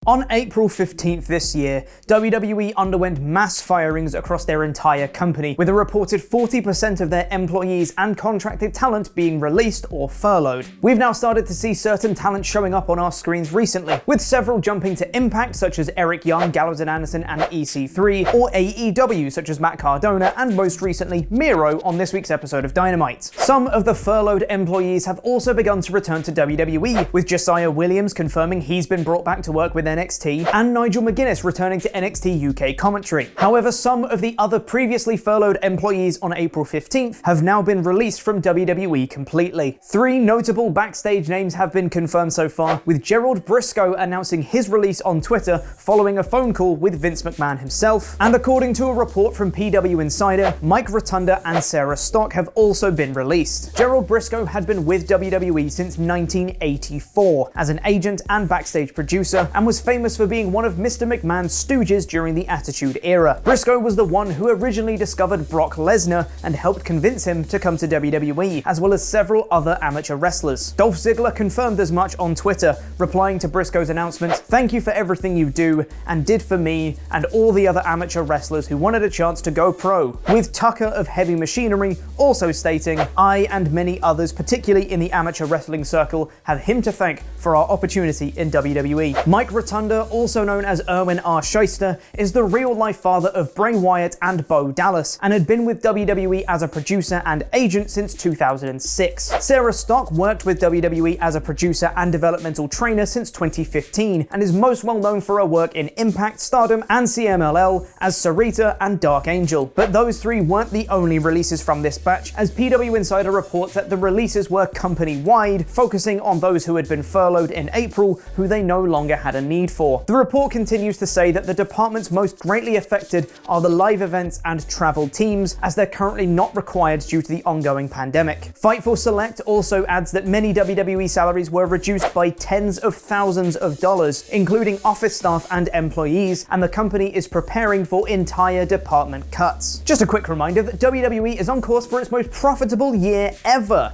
On April 15th this year, WWE underwent mass firings across their entire company, with a reported 40% of their employees and contracted talent being released or furloughed. We've now started to see certain talent showing up on our screens recently, with several jumping to Impact such as Eric Young, Gallows and Anderson and EC3, or AEW such as Matt Cardona and most recently Miro on this week's episode of Dynamite. Some of the furloughed employees have also begun to return to WWE, with Josiah Williams confirming he's been brought back to work with NXT, and Nigel McGuinness returning to NXT UK commentary. However, some of the other previously furloughed employees on April 15th have now been released from WWE completely. 3 notable backstage names have been confirmed so far, with Gerald Brisco announcing his release on Twitter following a phone call with Vince McMahon himself, and according to a report from PW Insider, Mike Rotunda and Sarah Stock have also been released. Gerald Brisco had been with WWE since 1984 as an agent and backstage producer, and was famous for being one of Mr. McMahon's stooges during the Attitude Era. Brisco was the one who originally discovered Brock Lesnar and helped convince him to come to WWE, as well as several other amateur wrestlers. Dolph Ziggler confirmed as much on Twitter, replying to Brisco's announcement, "Thank you for everything you do and did for me and all the other amateur wrestlers who wanted a chance to go pro," with Tucker of Heavy Machinery also stating, "I and many others, particularly in the amateur wrestling circle, have him to thank for our opportunity in WWE." Mike Rotunda, also known as Erwin R. Shyster, is the real-life father of Bray Wyatt and Bo Dallas, and had been with WWE as a producer and agent since 2006. Sarah Stock worked with WWE as a producer and developmental trainer since 2015, and is most well known for her work in Impact, Stardom, and CMLL as Sarita and Dark Angel. But those 3 weren't the only releases from this batch, as PW Insider reports that the releases were company-wide, focusing on those who had been furloughed in April, who they no longer had a need for. The report continues to say that the departments most greatly affected are the live events and travel teams, as they're currently not required due to the ongoing pandemic. Fightful Select also adds that many WWE salaries were reduced by tens of thousands of dollars, including office staff and employees, and the company is preparing for entire department cuts. Just a quick reminder that WWE is on course for its most profitable year ever.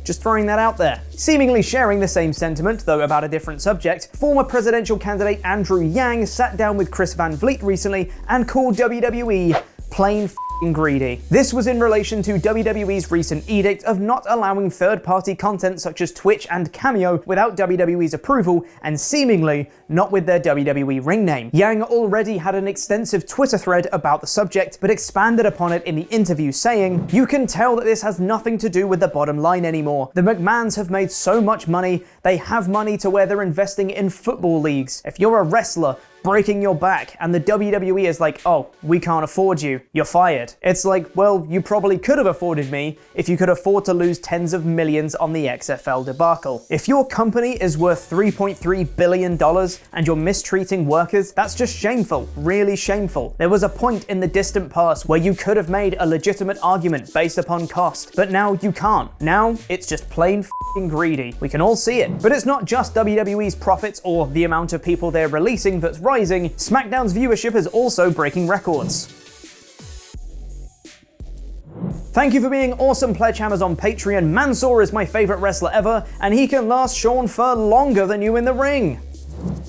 Just throwing that out there. Seemingly sharing the same sentiment, though about a different subject, former presidential candidate Andrew Yang sat down with Chris Van Vliet recently and called WWE plain greedy. This was in relation to WWE's recent edict of not allowing third-party content such as Twitch and Cameo without WWE's approval, and seemingly not with their WWE ring name. Yang already had an extensive Twitter thread about the subject, but expanded upon it in the interview, saying, "You can tell that this has nothing to do with the bottom line anymore. The McMahons have made so much money, they have money to where they're investing in football leagues. If you're a wrestler breaking your back and the WWE is like, oh, we can't afford you, you're fired. It's like, well, you probably could have afforded me if you could afford to lose tens of millions on the XFL debacle. If your company is worth $3.3 billion and you're mistreating workers, that's just shameful, really shameful. There was a point in the distant past where you could have made a legitimate argument based upon cost, but now you can't. Now it's just plain greedy. We can all see it. But it's not just WWE's profits or the amount of people they're releasing that's rising. SmackDown's viewership is also breaking records. Thank you for being awesome pledgehammers on Patreon. Mansoor is my favorite wrestler ever, and he can last Sean for longer than you in the ring.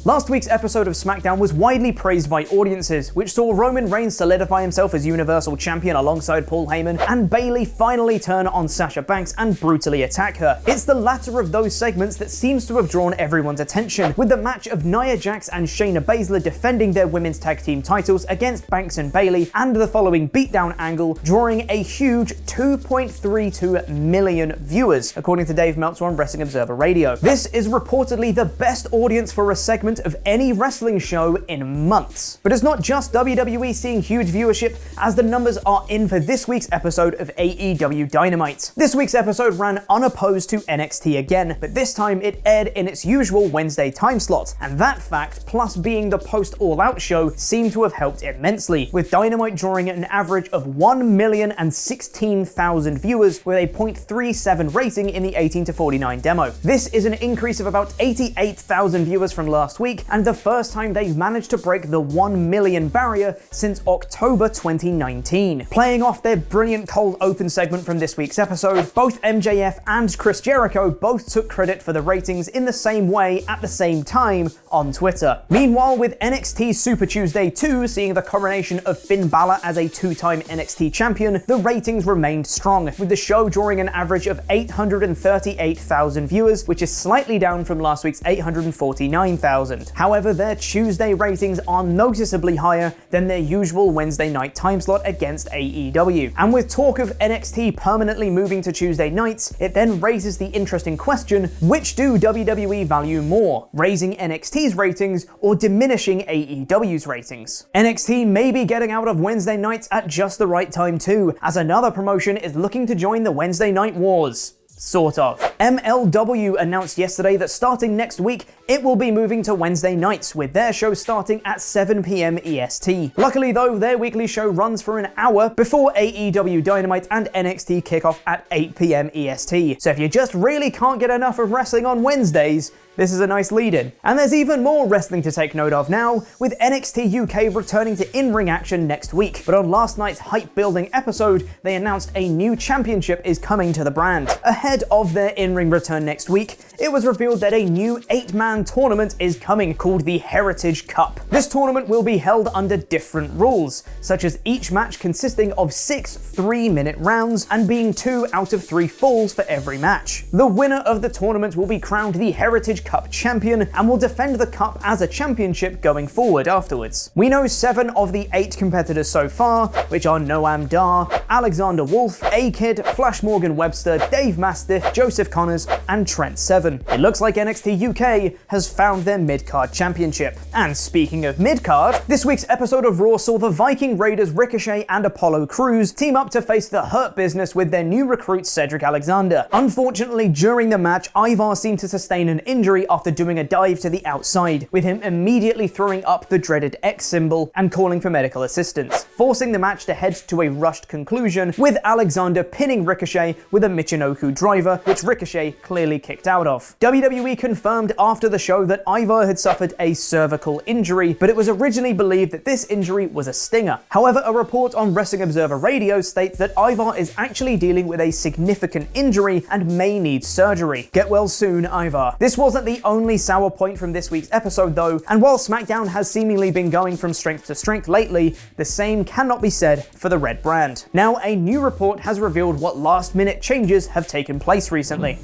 Last week's episode of SmackDown was widely praised by audiences, which saw Roman Reigns solidify himself as Universal Champion alongside Paul Heyman, and Bayley finally turn on Sasha Banks and brutally attack her. It's the latter of those segments that seems to have drawn everyone's attention, with the match of Nia Jax and Shayna Baszler defending their women's tag team titles against Banks and Bayley, and the following beatdown angle drawing a huge 2.32 million viewers, according to Dave Meltzer on Wrestling Observer Radio. This is reportedly the best audience for a segment of any wrestling show in months. But it's not just WWE seeing huge viewership, as the numbers are in for this week's episode of AEW Dynamite. This week's episode ran unopposed to NXT again, but this time it aired in its usual Wednesday time slot, and that fact, plus being the post-All-Out show, seemed to have helped immensely, with Dynamite drawing an average of 1,016,000 viewers with a .37 rating in the 18 to 49 demo. This is an increase of about 88,000 viewers from last week, week, and the first time they've managed to break the 1 million barrier since October 2019. Playing off their brilliant cold open segment from this week's episode, both MJF and Chris Jericho both took credit for the ratings in the same way at the same time on Twitter. Meanwhile, with NXT Super Tuesday 2 seeing the coronation of Finn Balor as a two-time NXT champion, the ratings remained strong, with the show drawing an average of 838,000 viewers, which is slightly down from last week's 849,000. However, their Tuesday ratings are noticeably higher than their usual Wednesday night time slot against AEW. And with talk of NXT permanently moving to Tuesday nights, it then raises the interesting question, which do WWE value more, raising NXT's ratings or diminishing AEW's ratings? NXT may be getting out of Wednesday nights at just the right time too, as another promotion is looking to join the Wednesday Night Wars. Sort of. MLW announced yesterday that starting next week, it will be moving to Wednesday nights, with their show starting at 7 p.m. EST. Luckily though, their weekly show runs for an hour before AEW Dynamite and NXT kick off at 8 p.m. EST. So if you just really can't get enough of wrestling on Wednesdays, this is a nice lead-in. And there's even more wrestling to take note of now, with NXT UK returning to in-ring action next week. But on last night's hype-building episode, they announced a new championship is coming to the brand. Ahead of their in-ring return next week, it was revealed that a new 8-man tournament is coming called the Heritage Cup. This tournament will be held under different rules, such as each match consisting of 6 3-minute rounds and being 2 out of 3 falls for every match. The winner of the tournament will be crowned the Heritage Cup champion and will defend the cup as a championship going forward afterwards. We know 7 of the 8 competitors so far, which are Noam Dar, Alexander Wolf, A-Kid, Flash Morgan Webster, Dave Mastiff, Joseph Connors, and Trent Seven. It looks like NXT UK has found their mid-card championship. And speaking of mid-card, this week's episode of Raw saw the Viking Raiders Ricochet and Apollo Crews team up to face the Hurt Business with their new recruit Cedric Alexander. Unfortunately, during the match, Ivar seemed to sustain an injury after doing a dive to the outside, with him immediately throwing up the dreaded X symbol and calling for medical assistance, forcing the match to head to a rushed conclusion, with Alexander pinning Ricochet with a Michinoku driver, which Ricochet clearly kicked out of. WWE confirmed after the show that Ivar had suffered a cervical injury, but it was originally believed that this injury was a stinger. However, a report on Wrestling Observer Radio states that Ivar is actually dealing with a significant injury and may need surgery. Get well soon, Ivar. This wasn't the only sour point from this week's episode though, and while SmackDown has seemingly been going from strength to strength lately, the same cannot be said for the Red brand. Now, a new report has revealed what last-minute changes have taken place recently.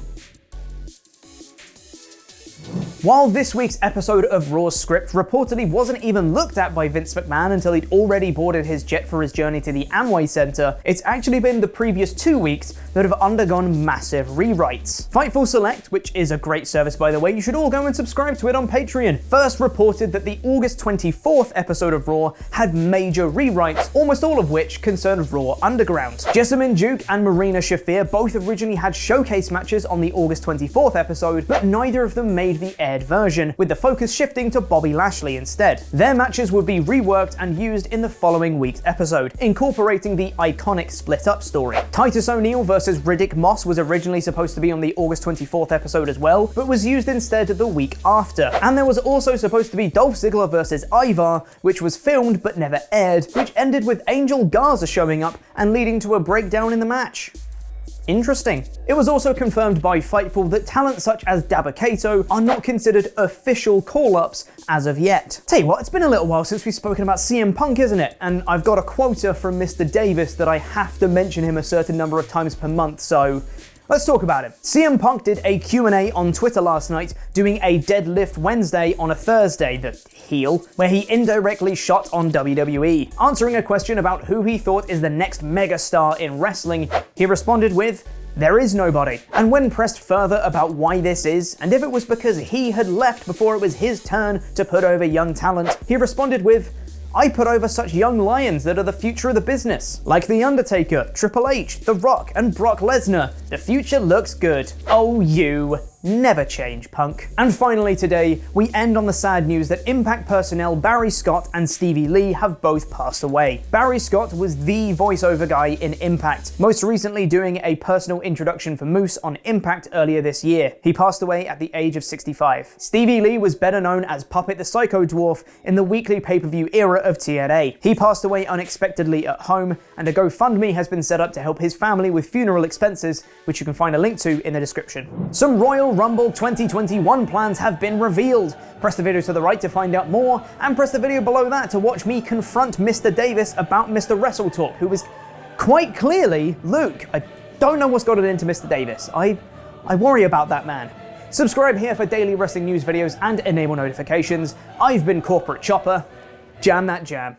While this week's episode of Raw's script reportedly wasn't even looked at by Vince McMahon until he'd already boarded his jet for his journey to the Amway Center, it's actually been the previous 2 weeks that have undergone massive rewrites. Fightful Select, which is a great service by the way, you should all go and subscribe to it on Patreon, first reported that the August 24th episode of Raw had major rewrites, almost all of which concerned Raw Underground. Jessamine Duke and Marina Shafir both originally had showcase matches on the August 24th episode, but neither of them made the aired version, with the focus shifting to Bobby Lashley instead. Their matches would be reworked and used in the following week's episode, incorporating the iconic split-up story. Titus O'Neil versus Riddick Moss was originally supposed to be on the August 24th episode as well, but was used instead the week after. And there was also supposed to be Dolph Ziggler versus Ivar, which was filmed but never aired, which ended with Angel Garza showing up and leading to a breakdown in the match. Interesting. It was also confirmed by Fightful that talent such as Dabba-Kato are not considered official call-ups as of yet. Tell you what, it's been a little while since we've spoken about CM Punk, isn't it? And I've got a quota from Mr. Davis that I have to mention him a certain number of times per month, so let's talk about him. CM Punk did a Q&A on Twitter last night, doing a Deadlift Wednesday on a Thursday, the heel, where he indirectly shot on WWE. Answering a question about who he thought is the next megastar in wrestling, he responded with, "There is nobody." And when pressed further about why this is, and if it was because he had left before it was his turn to put over young talent, he responded with, "I put over such young lions that are the future of the business. Like The Undertaker, Triple H, The Rock, and Brock Lesnar. The future looks good." Oh, you. Never change, punk. And finally today, we end on the sad news that Impact personnel Barry Scott and Stevie Lee have both passed away. Barry Scott was the voiceover guy in Impact, most recently doing a personal introduction for Moose on Impact earlier this year. He passed away at the age of 65. Stevie Lee was better known as Puppet the Psycho Dwarf in the weekly pay-per-view era of TNA. He passed away unexpectedly at home, and a GoFundMe has been set up to help his family with funeral expenses, which you can find a link to in the description. Some Royal Rumble 2021 plans have been revealed. Press the video to the right to find out more, and press the video below that to watch me confront Mr. Davis about Mr. WrestleTalk, who is quite clearly Luke. I don't know what's gotten into Mr. Davis. I worry about that man. Subscribe here for daily wrestling news videos and enable notifications. I've been Corporate Chopper. Jam that jam.